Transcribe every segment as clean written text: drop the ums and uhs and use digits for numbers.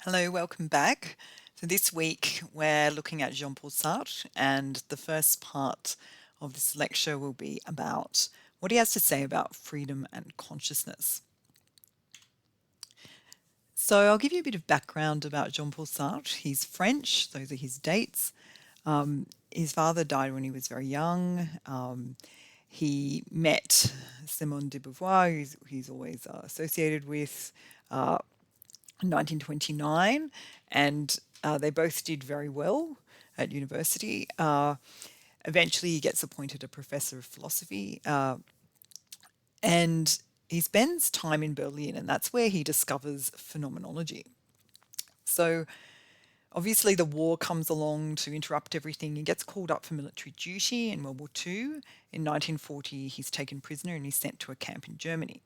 Hello, welcome back. So this week we're looking at Jean-Paul Sartre, and the first part of this lecture will be about what he has to say about freedom and consciousness. So I'll give you a bit of background about Jean-Paul Sartre. He's French, those are his dates. His father died when he was very young. He met Simone de Beauvoir, who he's always associated with, in 1929, and they both did very well at university. Eventually, he gets appointed a professor of philosophy, and he spends time in Berlin, and that's where he discovers phenomenology. So, obviously, the war comes along to interrupt everything. He gets called up for military duty in World War II. In 1940, he's taken prisoner and he's sent to a camp in Germany.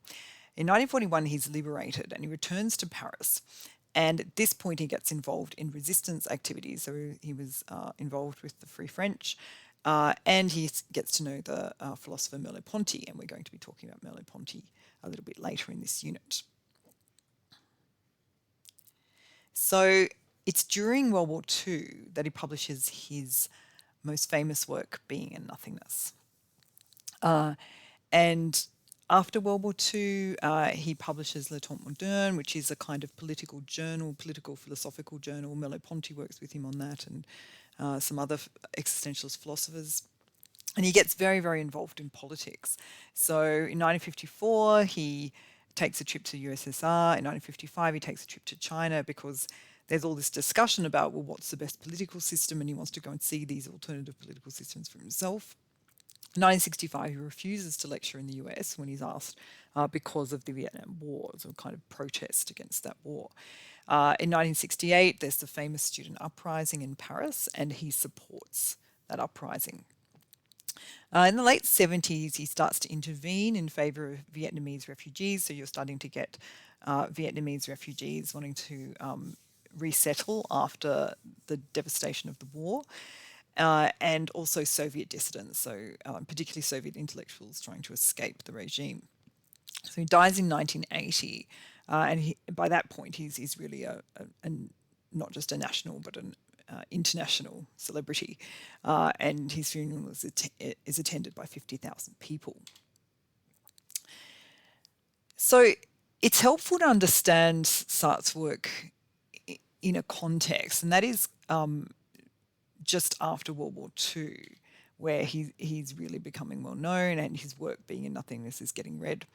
In 1941, he's liberated and he returns to Paris. And at this point, he gets involved in resistance activities. So he was involved with the Free French, and he gets to know the philosopher Merleau-Ponty. And we're going to be talking about Merleau-Ponty a little bit later in this unit. So it's during World War II that he publishes his most famous work, Being and Nothingness. And after World War II, he publishes Le Temps Moderne, which is a kind of political journal, political philosophical journal. Merleau-Ponty works with him on that, and some other existentialist philosophers. And he gets very, very involved in politics. So in 1954, he takes a trip to the USSR. In 1955, he takes a trip to China because there's all this discussion about, well, what's the best political system? And he wants to go and see these alternative political systems for himself. In 1965, he refuses to lecture in the US when he's asked because of the Vietnam War, so kind of protest against that war. In 1968, there's the famous student uprising in Paris, and he supports that uprising. In the late 70s, he starts to intervene in favor of Vietnamese refugees. So you're starting to get Vietnamese refugees wanting to resettle after the devastation of the war. And also Soviet dissidents, so particularly Soviet intellectuals trying to escape the regime. So he dies in 1980, and by that point he's really not just a national but an international celebrity, and his funeral is attended by 50,000 people. So it's helpful to understand Sartre's work in a context, and that is just after World War II, where he's really becoming well known and his work, Being in Nothingness, is getting read.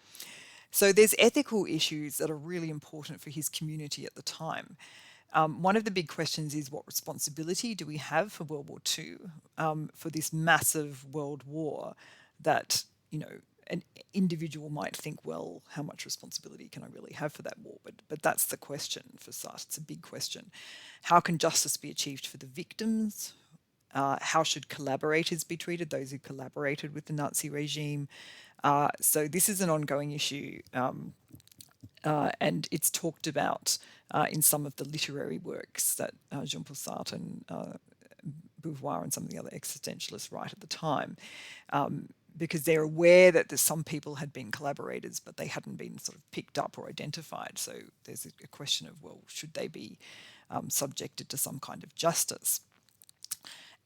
So there's ethical issues that are really important for his community at the time. One of the big questions is, what responsibility do we have for World War II, for this massive world war that, an individual might think, well, how much responsibility can I really have for that war? But that's the question for Sartre. It's a big question. How can justice be achieved for the victims? How should collaborators be treated, those who collaborated with the Nazi regime? So this is an ongoing issue, and it's talked about in some of the literary works that Jean-Paul Sartre and Beauvoir and some of the other existentialists write at the time, because they're aware that some people had been collaborators, but they hadn't been sort of picked up or identified. So there's a question of, well, should they be subjected to some kind of justice?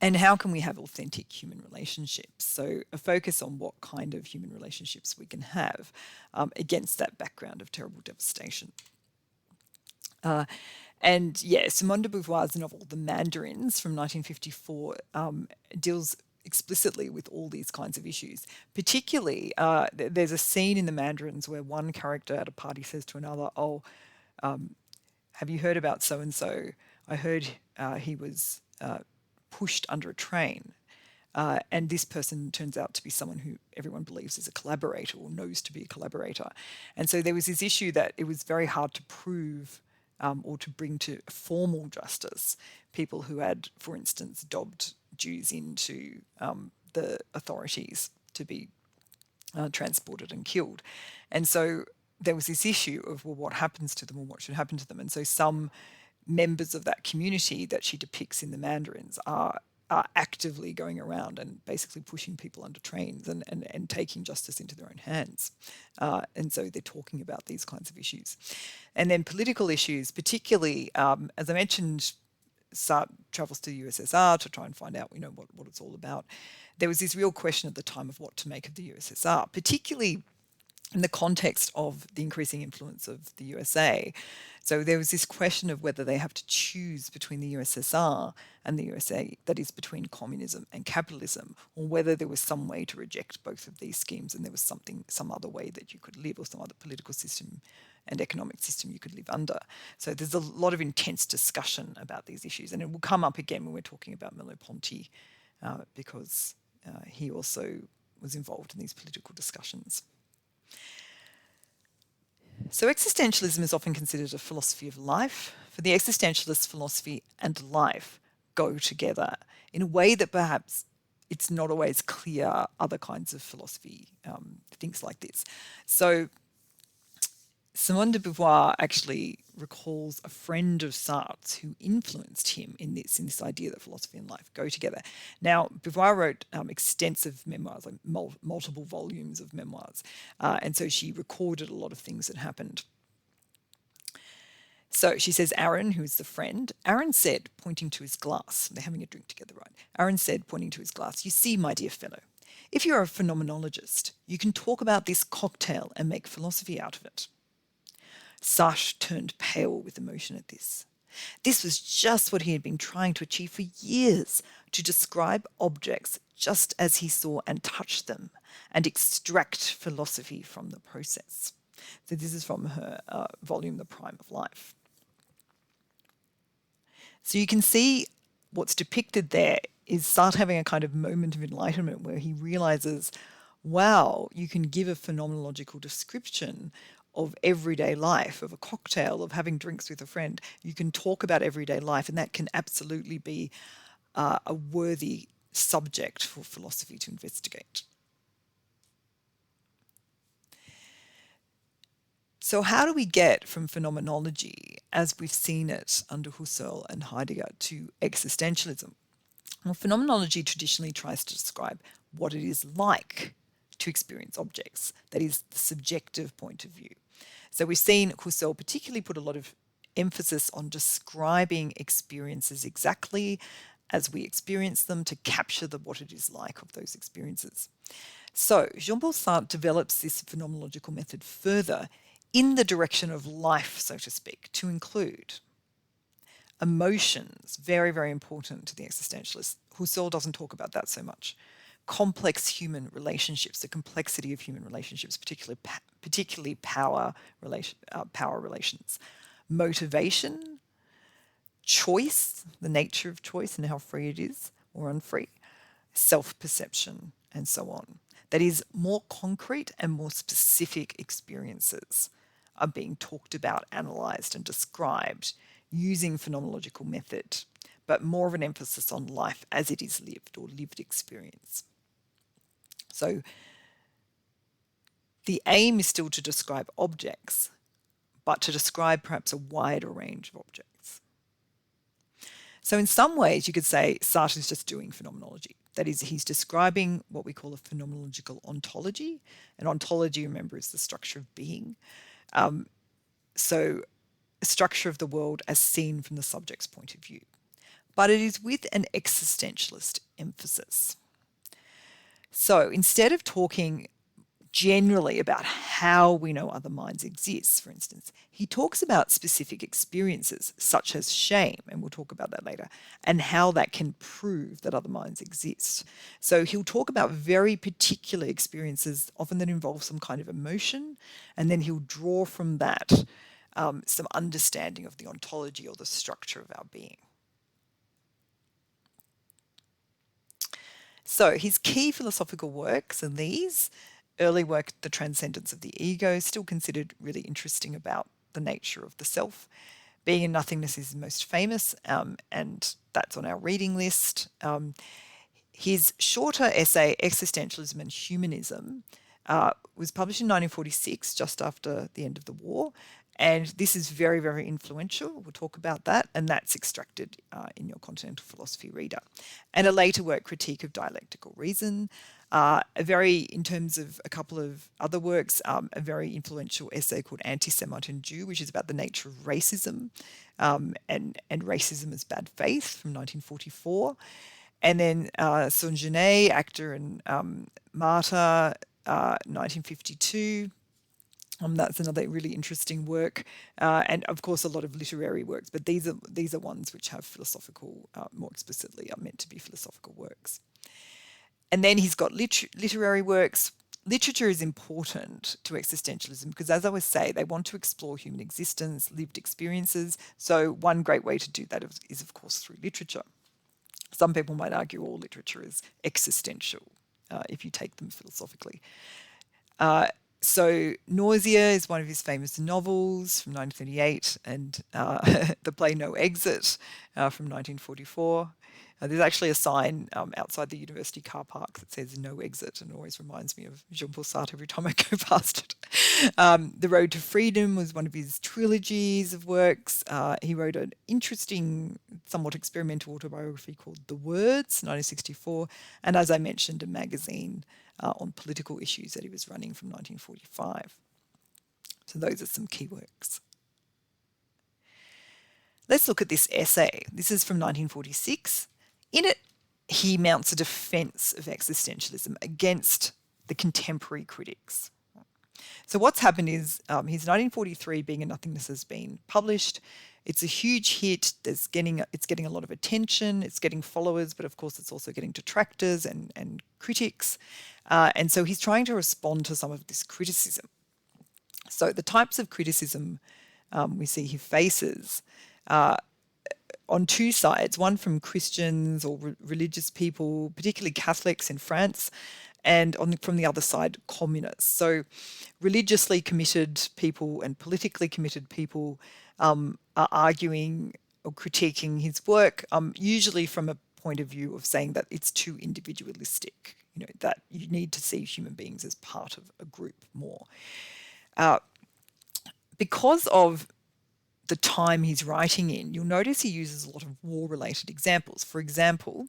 And how can we have authentic human relationships? So a focus on what kind of human relationships we can have against that background of terrible devastation. And yeah, Simone de Beauvoir's novel, The Mandarins from 1954, deals explicitly with all these kinds of issues. Particularly, there's a scene in The Mandarins where one character at a party says to another, oh, have you heard about so-and-so? I heard he was pushed under a train. And this person turns out to be someone who everyone believes is a collaborator or knows to be a collaborator. And so there was this issue that it was very hard to prove or to bring to formal justice people who had, for instance, dobbed Jews into the authorities to be transported and killed. And so there was this issue of, well, what happens to them or what should happen to them? And so some members of that community that she depicts in The Mandarins are actively going around and basically pushing people under trains and taking justice into their own hands. And so they're talking about these kinds of issues. And then political issues, particularly, as I mentioned, Sartre travels to the USSR to try and find out, what it's all about. There was this real question at the time of what to make of the USSR, particularly in the context of the increasing influence of the USA. So there was this question of whether they have to choose between the USSR and the USA, that is, between communism and capitalism, or whether there was some way to reject both of these schemes and there was some other way that you could live, or some other political system and economic system you could live under. So there's a lot of intense discussion about these issues, and it will come up again when we're talking about Merleau-Ponty, because he also was involved in these political discussions. So existentialism is often considered a philosophy of life. For the existentialist, philosophy and life go together in a way that perhaps it's not always clear other kinds of philosophy thinks like this. So Simone de Beauvoir actually recalls a friend of Sartre's who influenced him in this idea that philosophy and life go together. Now, Beauvoir wrote extensive memoirs, like multiple volumes of memoirs, and so she recorded a lot of things that happened. So she says, Aaron, who is the friend, Aaron said, pointing to his glass, they're having a drink together, right? Aaron said, pointing to his glass, "You see, my dear fellow, if you're a phenomenologist, you can talk about this cocktail and make philosophy out of it." Sartre turned pale with emotion at this. This was just what he had been trying to achieve for years, to describe objects just as he saw and touched them, and extract philosophy from the process. So this is from her volume, The Prime of Life. So you can see what's depicted there is Sartre having a kind of moment of enlightenment where he realizes, wow, you can give a phenomenological description of everyday life, of a cocktail, of having drinks with a friend. You can talk about everyday life, and that can absolutely be a worthy subject for philosophy to investigate. So how do we get from phenomenology, as we've seen it under Husserl and Heidegger, to existentialism? Well, phenomenology traditionally tries to describe what it is like to experience objects, that is, the subjective point of view. So we've seen Husserl particularly put a lot of emphasis on describing experiences exactly as we experience them, to capture what it is like of those experiences. So Jean-Paul Sartre develops this phenomenological method further in the direction of life, so to speak, to include emotions, very, very important to the existentialist. Husserl doesn't talk about that so much. Complex human relationships, the complexity of human relationships, particularly power relations, motivation, choice, the nature of choice and how free it is or unfree, self-perception, and so on. That is, more concrete and more specific experiences are being talked about, analysed and described using phenomenological method, but more of an emphasis on life as it is lived, or lived experience. So the aim is still to describe objects, but to describe perhaps a wider range of objects. So in some ways you could say Sartre is just doing phenomenology. That is, he's describing what we call a phenomenological ontology. And ontology, remember, is the structure of being. So a structure of the world as seen from the subject's point of view. But it is with an existentialist emphasis. So instead of talking generally about how we know other minds exist, for instance, he talks about specific experiences such as shame, and we'll talk about that later, and how that can prove that other minds exist. So he'll talk about very particular experiences, often that involve some kind of emotion, and then he'll draw from that some understanding of the ontology or the structure of our being. So his key philosophical works are these. Early work, The Transcendence of the Ego, still considered really interesting about the nature of the self. Being and Nothingness is most famous, and that's on our reading list. His shorter essay, Existentialism and Humanism, was published in 1946, just after the end of the war, And this is very, very influential. We'll talk about that. And that's extracted in your continental philosophy reader. And a later work, Critique of Dialectical Reason. In terms of a couple of other works, a very influential essay called Anti-Semite and Jew, which is about the nature of racism and racism as bad faith from 1944. And then Saint-Genet, Actor and Martyr, 1952. That's another really interesting work, and of course a lot of literary works. But these are ones which have philosophical, more explicitly, are meant to be philosophical works. And then he's got literary works. Literature is important to existentialism because, as I always say, they want to explore human existence, lived experiences. So one great way to do that is of course, through literature. Some people might argue all literature is existential if you take them philosophically. So Nausea is one of his famous novels from 1938, and the play No Exit from 1944. There's actually a sign outside the university car park that says No Exit, and it always reminds me of Jean-Paul Sartre every time I go past it. The Road to Freedom was one of his trilogies of works. He wrote an interesting, somewhat experimental autobiography called The Words, 1964, and as I mentioned, a magazine on political issues that he was running from 1945. So those are some key works. Let's look at this essay. This is from 1946. In it, he mounts a defense of existentialism against the contemporary critics. So what's happened is his 1943 Being and Nothingness has been published. It's a huge hit. It's getting a lot of attention. It's getting followers, but of course it's also getting detractors and critics. And so he's trying to respond to some of this criticism. So the types of criticism we see he faces on two sides, one from Christians or religious people, particularly Catholics in France, and from the other side, communists. So religiously committed people and politically committed people are arguing or critiquing his work, usually from a point of view of saying that it's too individualistic, that you need to see human beings as part of a group more. Because of the time he's writing in, you'll notice he uses a lot of war-related examples. For example,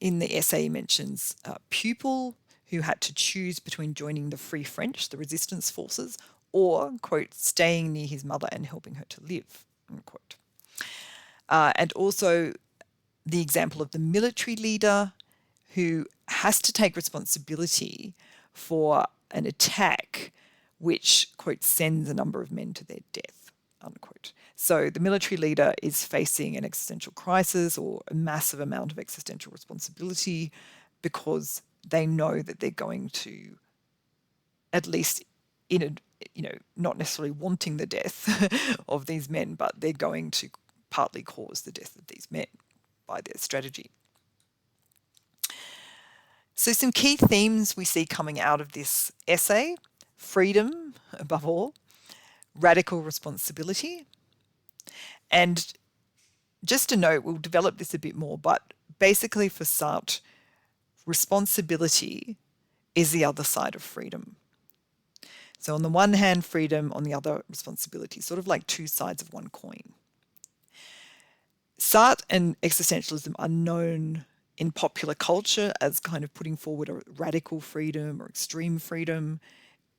in the essay he mentions a pupil who had to choose between joining the Free French, the resistance forces, or, quote, staying near his mother and helping her to live, unquote. And also the example of the military leader who has to take responsibility for an attack which, quote, sends a number of men to their death, unquote. So the military leader is facing an existential crisis or a massive amount of existential responsibility because they know that they're going to, at least not necessarily wanting the death of these men, but they're going to partly cause the death of these men by their strategy. So some key themes we see coming out of this essay: freedom, above all, radical responsibility. And just to note, we'll develop this a bit more, but basically for Sartre, responsibility is the other side of freedom. So on the one hand, freedom, on the other, responsibility, sort of like two sides of one coin. Sartre and existentialism are known in popular culture as kind of putting forward a radical freedom or extreme freedom.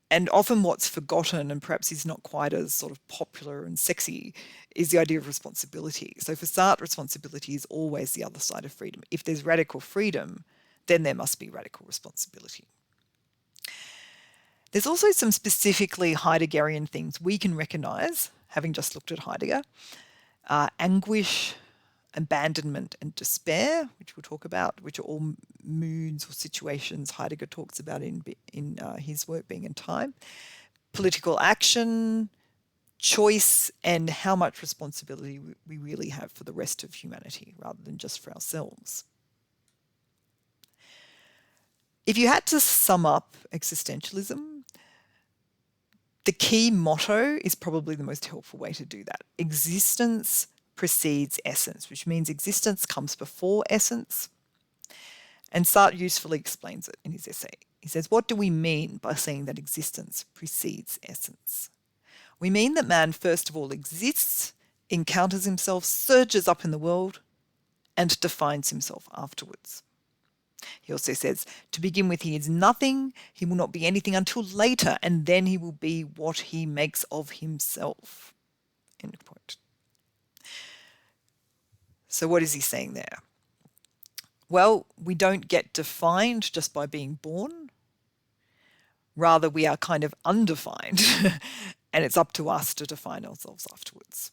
And often what's forgotten and perhaps is not quite as sort of popular and sexy is the idea of responsibility. So for Sartre, responsibility is always the other side of freedom. If there's radical freedom, then there must be radical responsibility. There's also some specifically Heideggerian things we can recognise, having just looked at Heidegger. Anguish, abandonment and despair, which we'll talk about, which are all moods or situations Heidegger talks about in his work, Being and Time. Political action, choice, and how much responsibility we really have for the rest of humanity rather than just for ourselves. If you had to sum up existentialism, the key motto is probably the most helpful way to do that. Existence precedes essence, which means existence comes before essence. And Sartre usefully explains it in his essay. He says, what do we mean by saying that existence precedes essence? We mean that man first of all exists, encounters himself, surges up in the world, and defines himself afterwards. He also says, to begin with, he is nothing, he will not be anything until later, and then he will be what he makes of himself. End quote. So what is he saying there? Well, we don't get defined just by being born. Rather, we are kind of undefined, and it's up to us to define ourselves afterwards.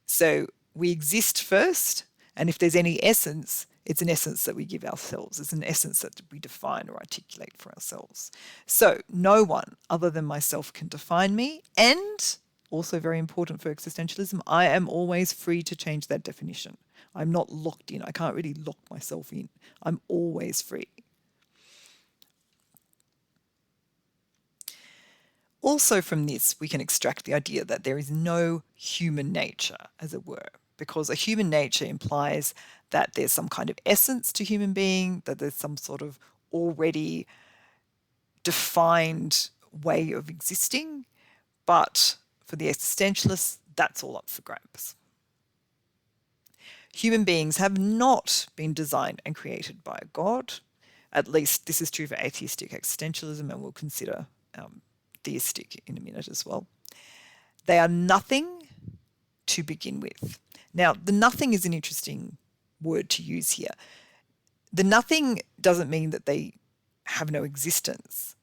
So we exist first, and if there's any essence, it's an essence that we give ourselves. It's an essence that we define or articulate for ourselves. So no one other than myself can define me, and also very important for existentialism, I am always free to change that definition. I'm not locked in. I can't really lock myself in. I'm always free. Also from this, we can extract the idea that there is no human nature, as it were, because a human nature implies that there's some kind of essence to human being, that there's some sort of already defined way of existing, but for the existentialists, that's all up for grabs. Human beings have not been designed and created by a God. At least this is true for atheistic existentialism, and we'll consider theistic in a minute as well. They are nothing to begin with. Now, the nothing is an interesting word to use here. The nothing doesn't mean that they have no existence,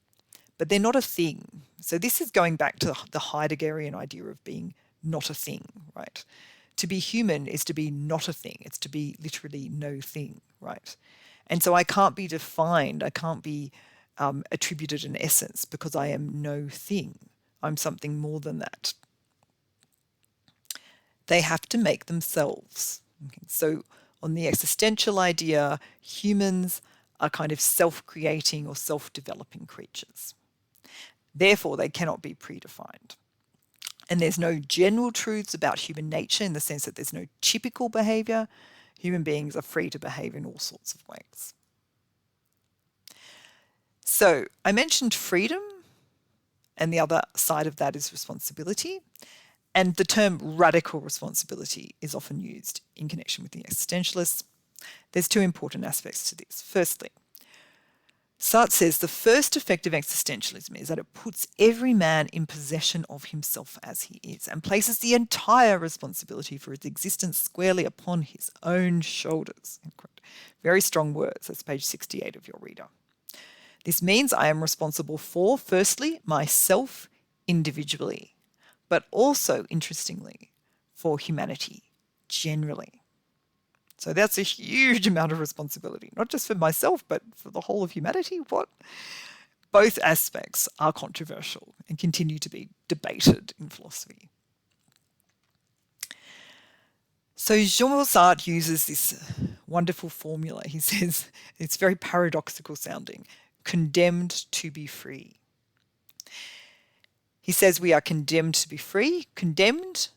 but they're not a thing. So this is going back to the Heideggerian idea of being not a thing, right? To be human is to be not a thing. It's to be literally no thing, right? And so I can't be defined. I can't be attributed an essence because I am no thing. I'm something more than that. They have to make themselves. Okay, so on the existential idea, humans are kind of self-creating or self-developing creatures. Therefore, they cannot be predefined. And there's no general truths about human nature in the sense that there's no typical behavior. Human beings are free to behave in all sorts of ways. So I mentioned freedom, and the other side of that is responsibility. And the term radical responsibility is often used in connection with the existentialists. There's two important aspects to this. Firstly, Sartre says the first effect of existentialism is that it puts every man in possession of himself as he is and places the entire responsibility for his existence squarely upon his own shoulders. Very strong words. That's page 68 of your reader. This means I am responsible for, firstly, myself individually, but also, interestingly, for humanity generally. So that's a huge amount of responsibility, not just for myself, but for the whole of humanity. What? Both aspects are controversial and continue to be debated in philosophy. So Jean-Paul Sartre uses this wonderful formula. He says, it's very paradoxical sounding, condemned to be free. He says we are condemned to be free, condemned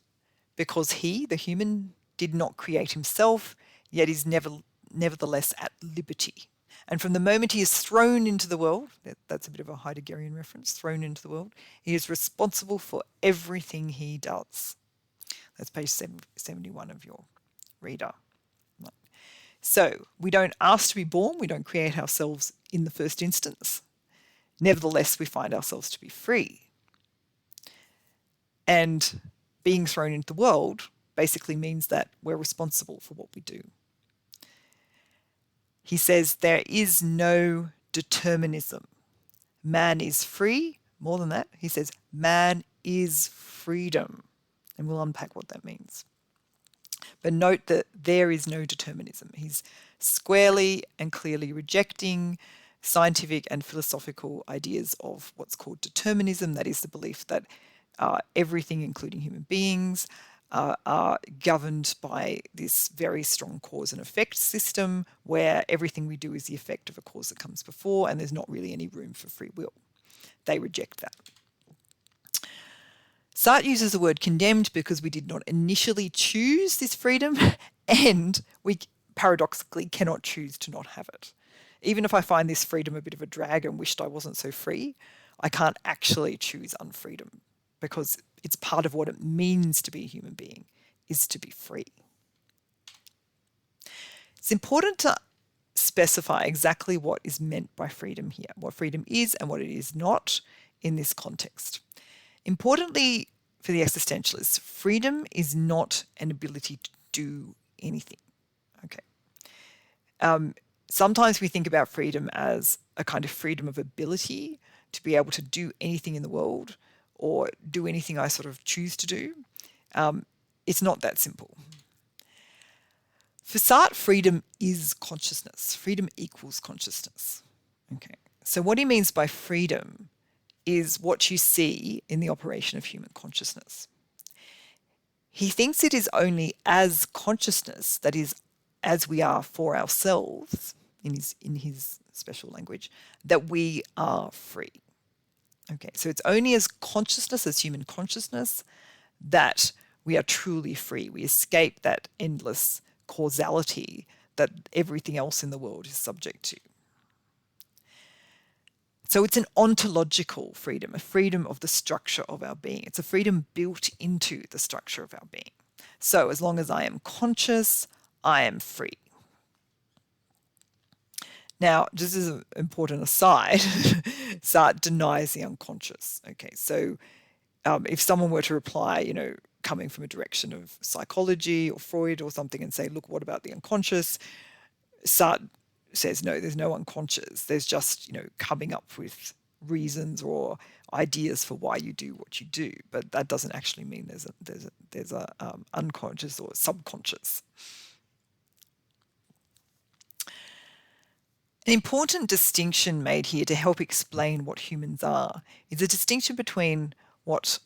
because he, the human, did not create himself, yet is nevertheless at liberty. And from the moment he is thrown into the world, that's a bit of a Heideggerian reference, thrown into the world, he is responsible for everything he does. That's page 71 of your reader. So we don't ask to be born, we don't create ourselves in the first instance. Nevertheless, we find ourselves to be free. And being thrown into the world basically means that we're responsible for what we do. He says there is no determinism. Man is free. More than that, he says man is freedom. And we'll unpack what that means. But note that there is no determinism. He's squarely and clearly rejecting scientific and philosophical ideas of what's called determinism. That is the belief that everything, including human beings, are governed by this very strong cause and effect system where everything we do is the effect of a cause that comes before, and there's not really any room for free will. They reject that. Sartre uses the word condemned because we did not initially choose this freedom, and we paradoxically cannot choose to not have it. Even if I find this freedom a bit of a drag and wished I wasn't so free, I can't actually choose unfreedom because It's part of what it means to be a human being, is to be free. It's important to specify exactly what is meant by freedom here, what freedom is and what it is not in this context. Importantly for the existentialists, freedom is not an ability to do anything. Okay. Sometimes we think about freedom as a kind of freedom of ability to be able to do anything in the world or do anything I sort of choose to do. It's not that simple. For Sartre, freedom is consciousness. Freedom equals consciousness. Okay. So what he means by freedom is what you see in the operation of human consciousness. He thinks it is only as consciousness, that is, as we are for ourselves, in his special language, that we are free. Okay, so it's only as consciousness, as human consciousness, that we are truly free. We escape that endless causality that everything else in the world is subject to. So it's an ontological freedom, a freedom of the structure of our being. It's a freedom built into the structure of our being. So as long as I am conscious, I am free. Now, just as an important aside, Sartre denies the unconscious. Okay, so if someone were to reply, coming from a direction of psychology or Freud or something and say, look, what about the unconscious? Sartre says, no, there's no unconscious. There's just, coming up with reasons or ideas for why you do what you do. But that doesn't actually mean there's a unconscious or subconscious. An important distinction made here to help explain what humans are is a distinction between what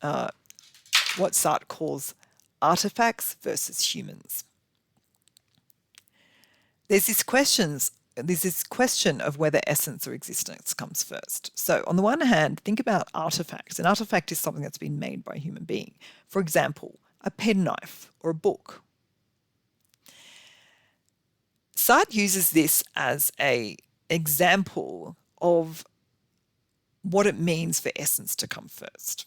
Sartre calls artifacts versus humans. There's this question of whether essence or existence comes first. So on the one hand, think about artifacts. An artifact is something that's been made by a human being. For example, a penknife or a book. Sartre uses this as an example of what it means for essence to come first.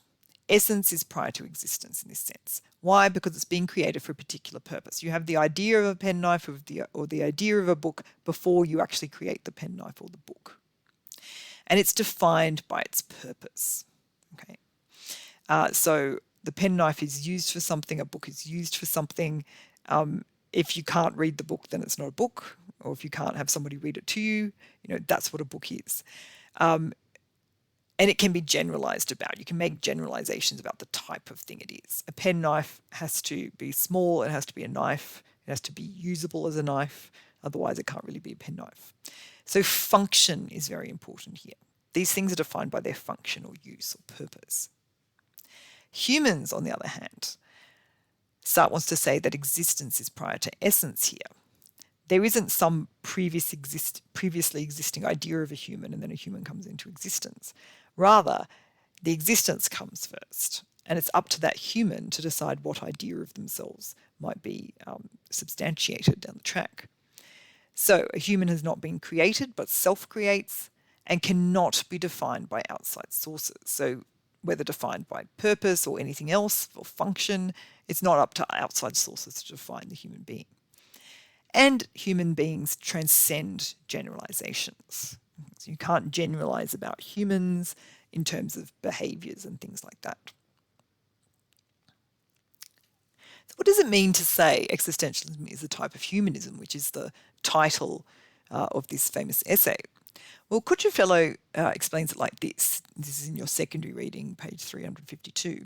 Essence is prior to existence in this sense. Why? Because it's being created for a particular purpose. You have the idea of a penknife or the idea of a book before you actually create the penknife or the book. And it's defined by its purpose. Okay. So the penknife is used for something, a book is used for something. If you can't read the book, then it's not a book. Or if you can't have somebody read it to you, that's what a book is. And it can be generalized about. You can make generalizations about the type of thing it is. A penknife has to be small. It has to be a knife. It has to be usable as a knife. Otherwise, it can't really be a penknife. So function is very important here. These things are defined by their function or use or purpose. Humans, on the other hand, Sartre wants to say that existence is prior to essence here. There isn't some previously existing idea of a human and then a human comes into existence. Rather, the existence comes first, and it's up to that human to decide what idea of themselves might be substantiated down the track. So a human has not been created, but self-creates and cannot be defined by outside sources. So whether defined by purpose or anything else, or function, it's not up to outside sources to define the human being. And human beings transcend generalizations. So you can't generalize about humans in terms of behaviors and things like that. So what does it mean to say existentialism is a type of humanism, which is the title of this famous essay? Well, Kucherfellow explains it like this. This is in your secondary reading, page 352.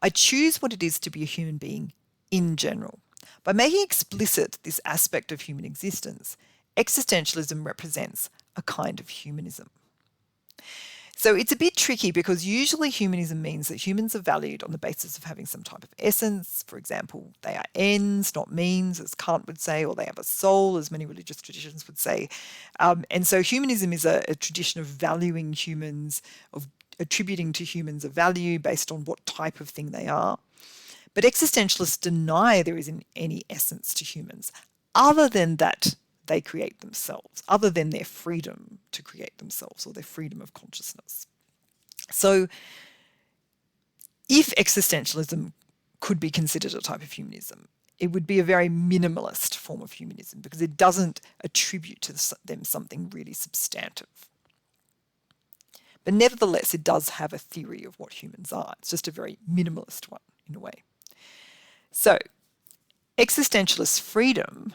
I choose what it is to be a human being in general. By making explicit this aspect of human existence, existentialism represents a kind of humanism. So it's a bit tricky because usually humanism means that humans are valued on the basis of having some type of essence. For example, they are ends, not means, as Kant would say, or they have a soul, as many religious traditions would say. And so humanism is a tradition of valuing humans, of attributing to humans a value based on what type of thing they are. But existentialists deny there is any essence to humans other than that they create themselves, other than their freedom to create themselves or their freedom of consciousness. So if existentialism could be considered a type of humanism, it would be a very minimalist form of humanism because it doesn't attribute to them something really substantive. But nevertheless, it does have a theory of what humans are. It's just a very minimalist one in a way. So, existentialist freedom,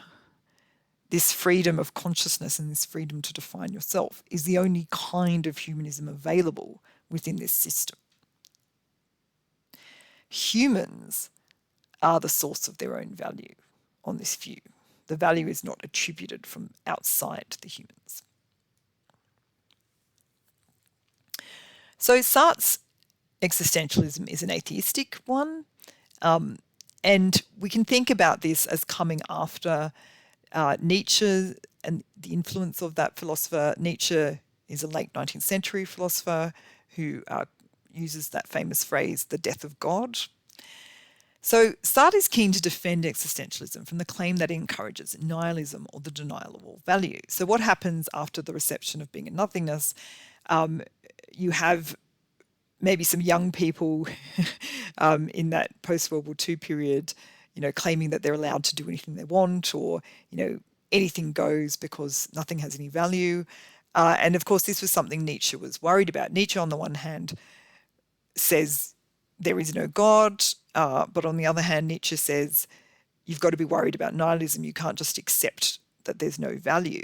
this freedom of consciousness and this freedom to define yourself, is the only kind of humanism available within this system. Humans are the source of their own value on this view. The value is not attributed from outside the humans. So Sartre's existentialism is an atheistic one, and we can think about this as coming after Nietzsche and the influence of that philosopher. Nietzsche is a late 19th century philosopher who uses that famous phrase, the death of God. So Sartre is keen to defend existentialism from the claim that it encourages nihilism or the denial of all value. So what happens after the reception of being and nothingness? You have maybe some young people in that post-World War II period, claiming that they're allowed to do anything they want, or, anything goes because nothing has any value. And of course, this was something Nietzsche was worried about. Nietzsche, on the one hand, says there is no God, but on the other hand, Nietzsche says you've got to be worried about nihilism. You can't just accept that there's no value.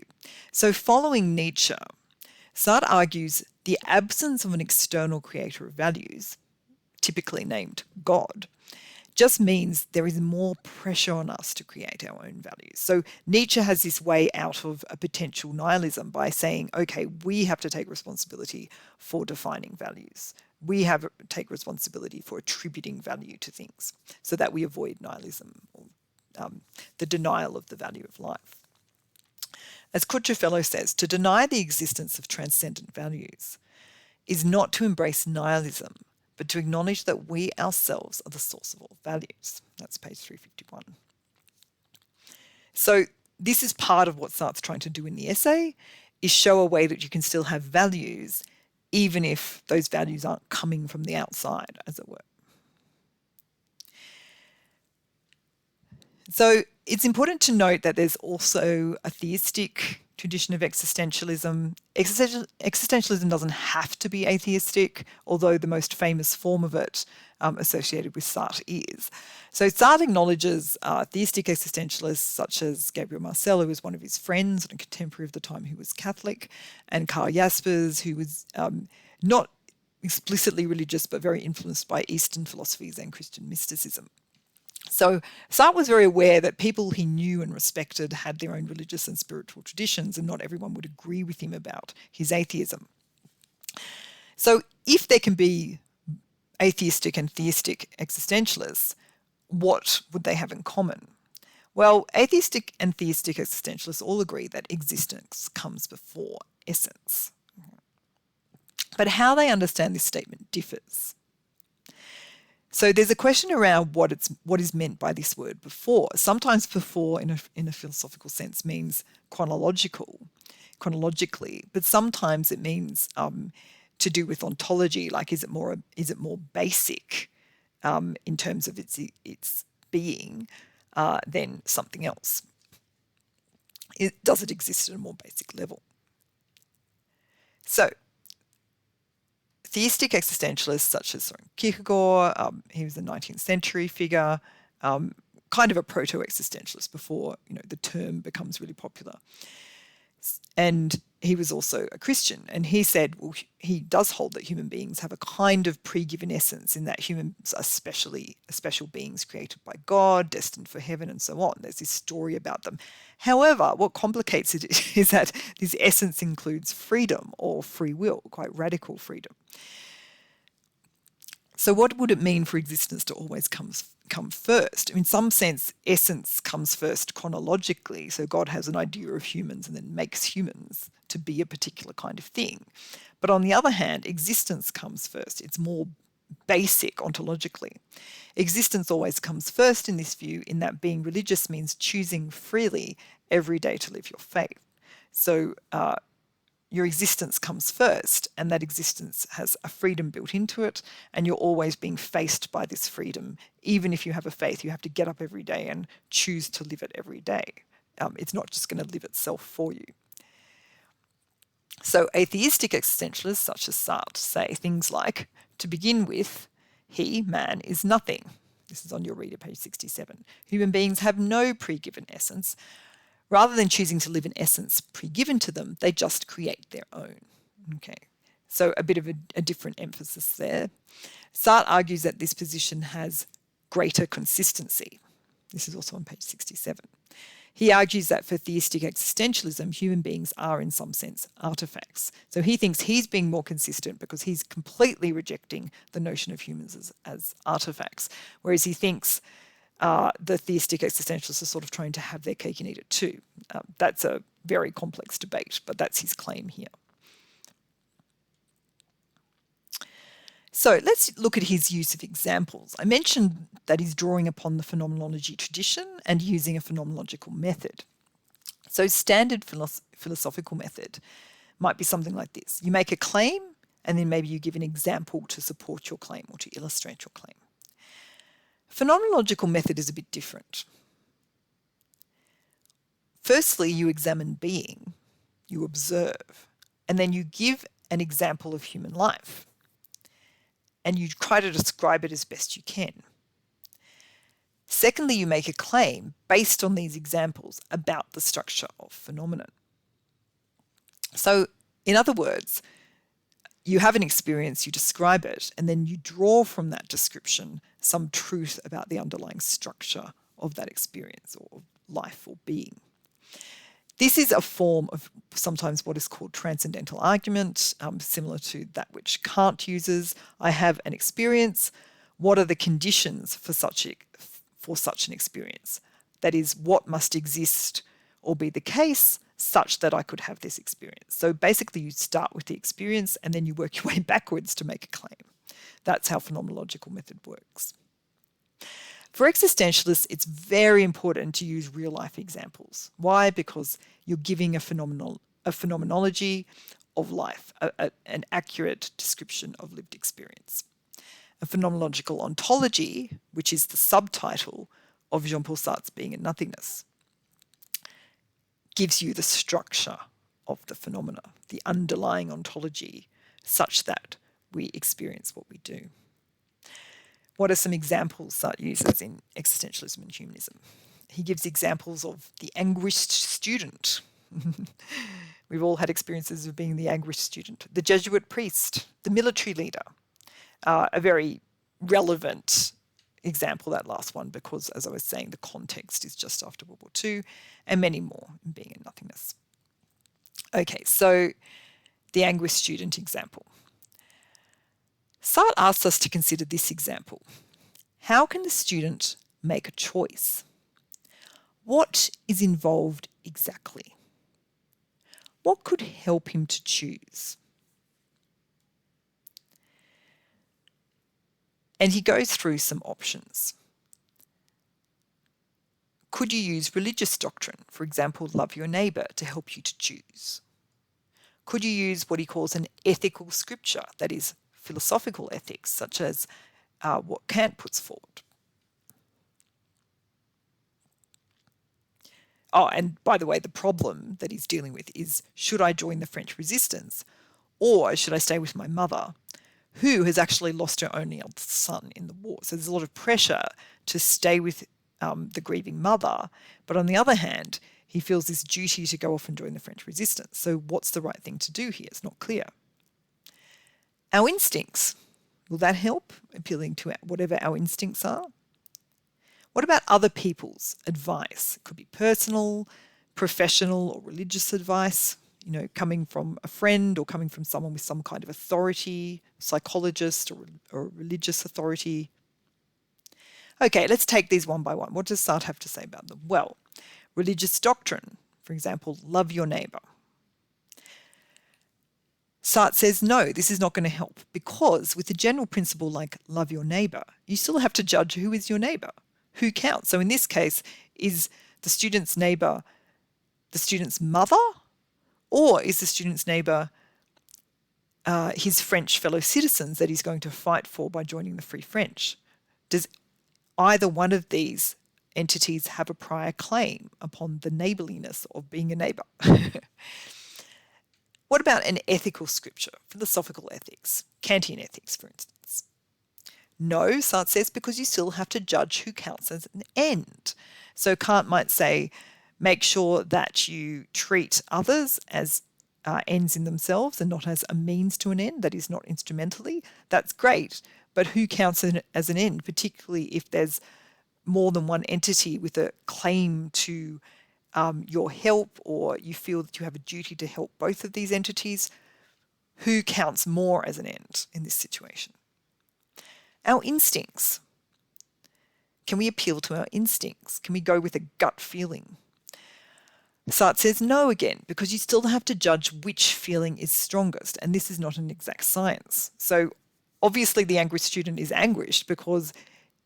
So following Nietzsche, Sartre argues the absence of an external creator of values, typically named God, just means there is more pressure on us to create our own values. So Nietzsche has this way out of a potential nihilism by saying, okay, we have to take responsibility for defining values. We have to take responsibility for attributing value to things so that we avoid nihilism, or the denial of the value of life. As Kutscherfellow says, to deny the existence of transcendent values is not to embrace nihilism, but to acknowledge that we ourselves are the source of all values. That's page 351. So this is part of what Sartre's trying to do in the essay, is show a way that you can still have values, even if those values aren't coming from the outside, as it were. So it's important to note that there's also a theistic tradition of existentialism. Existentialism doesn't have to be atheistic, although the most famous form of it associated with Sartre is. So Sartre acknowledges theistic existentialists such as Gabriel Marcel, who was one of his friends and a contemporary of the time who was Catholic, and Karl Jaspers, who was not explicitly religious but very influenced by Eastern philosophies and Christian mysticism. So Sartre was very aware that people he knew and respected had their own religious and spiritual traditions, and not everyone would agree with him about his atheism. So if there can be atheistic and theistic existentialists, what would they have in common? Well, atheistic and theistic existentialists all agree that existence comes before essence. But how they understand this statement differs. So there's a question around what is meant by this word before. Sometimes before in a philosophical sense means chronologically, but sometimes it means to do with ontology, like is it more basic in terms of its being than something else? Does it exist at a more basic level? So theistic existentialists such as Søren Kierkegaard, he was a 19th century figure, kind of a proto-existentialist before the term becomes really popular. And he was also a Christian, and he said, well, he does hold that human beings have a kind of pre-given essence in that humans are special beings created by God, destined for heaven, and so on. There's this story about them. However, what complicates it is that this essence includes freedom or free will, quite radical freedom. So what would it mean for existence to always come first? In some sense, essence comes first chronologically. So God has an idea of humans and then makes humans to be a particular kind of thing. But on the other hand, existence comes first. It's more basic ontologically. Existence always comes first in this view, in that being religious means choosing freely every day to live your faith. So your existence comes first, and that existence has a freedom built into it, and you're always being faced by this freedom. Even if you have a faith, you have to get up every day and choose to live it every day. It's not just going to live itself for you. So atheistic existentialists such as Sartre say things like, to begin with, he, man, is nothing. This is on your reader, page 67. Human beings have no pre-given essence. Rather than choosing to live an essence pre-given to them, they just create their own. Okay, so a bit of a different emphasis there. Sartre argues that this position has greater consistency. This is also on page 67. He argues that for theistic existentialism, human beings are in some sense artifacts. So he thinks he's being more consistent because he's completely rejecting the notion of humans as artifacts, whereas he thinks the theistic existentialists are sort of trying to have their cake and eat it too. That's a very complex debate, but that's his claim here. So let's look at his use of examples. I mentioned that he's drawing upon the phenomenology tradition and using a phenomenological method. So standard philosophical method might be something like this. You make a claim, and then maybe you give an example to support your claim or to illustrate your claim. Phenomenological method is a bit different. Firstly, you examine being, you observe, and then you give an example of human life, and you try to describe it as best you can. Secondly, you make a claim based on these examples about the structure of phenomenon. So, in other words, you have an experience, you describe it, and then you draw from that description some truth about the underlying structure of that experience or life or being. This is a form of sometimes what is called transcendental argument, similar to that which Kant uses. I have an experience. What are the conditions for such an experience? That is, what must exist or be the case such that I could have this experience. So basically you start with the experience and then you work your way backwards to make a claim. That's how phenomenological method works. For existentialists, it's very important to use real-life examples. Why? Because you're giving a phenomenology of life, an accurate description of lived experience. A phenomenological ontology, which is the subtitle of Jean-Paul Sartre's Being and Nothingness, gives you the structure of the phenomena, the underlying ontology, such that we experience what we do. What are some examples Sartre uses in existentialism and humanism? He gives examples of the anguished student. We've all had experiences of being the anguished student. The Jesuit priest, the military leader. A very relevant example, that last one, because, as I was saying, the context is just after World War II, and many more in Being and Nothingness. Okay, so the anguished student example. Sartre asks us to consider this example. How can the student make a choice? What is involved exactly? What could help him to choose? And he goes through some options. Could you use religious doctrine, for example, love your neighbour, to help you to choose? Could you use what he calls an ethical scripture, that is, philosophical ethics, such as what Kant puts forward? Oh, and by the way, the problem that he's dealing with is, should I join the French resistance, or should I stay with my mother, who has actually lost her only eldest son in the war? So there's a lot of pressure to stay with the grieving mother, but on the other hand, he feels this duty to go off and join the French resistance. So what's the right thing to do here? It's not clear. Our instincts, will that help? Appealing to whatever our instincts are? What about other people's advice? It could be personal, professional, or religious advice, coming from a friend or coming from someone with some kind of authority, psychologist or religious authority. Okay, let's take these one by one. What does Sartre have to say about them? Well, religious doctrine, for example, love your neighbour. Sartre says, no, this is not going to help, because with a general principle like love your neighbour, you still have to judge who is your neighbour, who counts. So in this case, is the student's neighbour the student's mother Or is the student's neighbour his French fellow citizens that he's going to fight for by joining the Free French? Does either one of these entities have a prior claim upon the neighbourliness of being a neighbour? What about an ethical scripture, philosophical ethics, Kantian ethics, for instance? No, Sartre says, because you still have to judge who counts as an end. So Kant might say, make sure that you treat others as ends in themselves and not as a means to an end, that is, not instrumentally. That's great, but who counts as an end, particularly if there's more than one entity with a claim to your help, or you feel that you have a duty to help both of these entities? Who counts more as an end in this situation? Our instincts. Can we appeal to our instincts? Can we go with a gut feeling? Sartre says no again, because you still have to judge which feeling is strongest, and this is not an exact science. So obviously the angry student is anguished because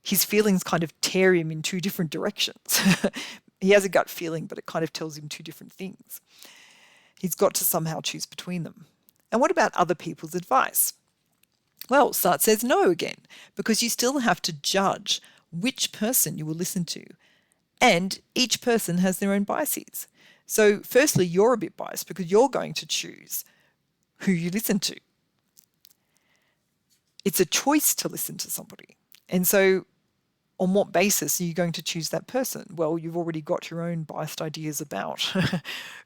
his feelings kind of tear him in two different directions. He has a gut feeling, but it kind of tells him two different things. He's got to somehow choose between them. And what about other people's advice? Well, Sartre says no again, because you still have to judge which person you will listen to. And each person has their own biases. So firstly, you're a bit biased because you're going to choose who you listen to. It's a choice to listen to somebody. And so on what basis are you going to choose that person? Well, you've already got your own biased ideas about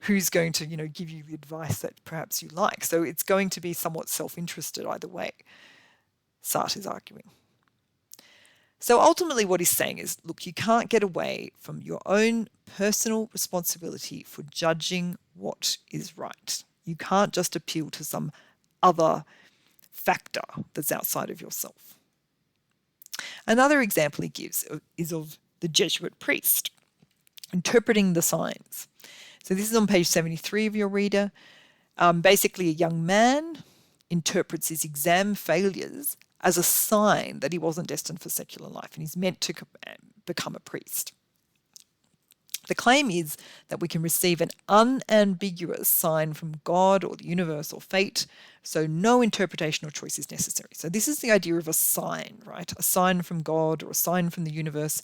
who's going to, give you the advice that perhaps you like. So it's going to be somewhat self-interested either way, Sartre is arguing. So ultimately what he's saying is, look, you can't get away from your own personal responsibility for judging what is right. You can't just appeal to some other factor that's outside of yourself. Another example he gives is of the Jesuit priest interpreting the signs. So this is on page 73 of your reader. Basically, a young man interprets his exam failures as a sign that he wasn't destined for secular life and he's meant to become a priest. The claim is that we can receive an unambiguous sign from God or the universe or fate, so no interpretation or choice is necessary. So this is the idea of a sign, right? A sign from God or a sign from the universe,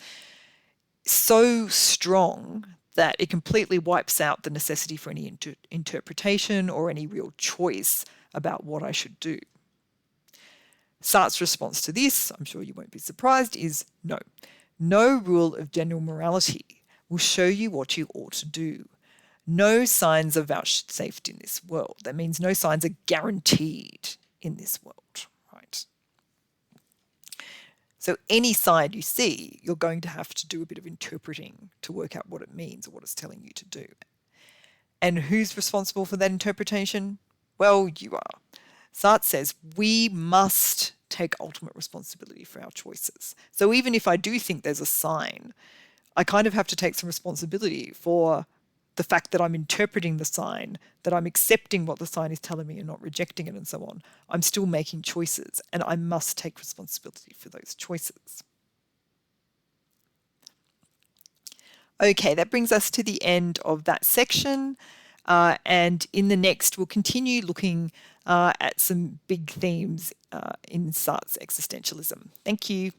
so strong that it completely wipes out the necessity for any interpretation or any real choice about what I should do. Sartre's response to this, I'm sure you won't be surprised, is no. No rule of general morality will show you what you ought to do. No signs are vouchsafed in this world. That means no signs are guaranteed in this world, right? So any sign you see, you're going to have to do a bit of interpreting to work out what it means or what it's telling you to do. And who's responsible for that interpretation? Well, you are. Sartre says we must take ultimate responsibility for our choices. So even if I do think there's a sign, I kind of have to take some responsibility for the fact that I'm interpreting the sign, that I'm accepting what the sign is telling me and not rejecting it and so on. I'm still making choices and I must take responsibility for those choices. Okay, that brings us to the end of that section. And in the next, we'll continue looking at some big themes in Sartre's existentialism. Thank you.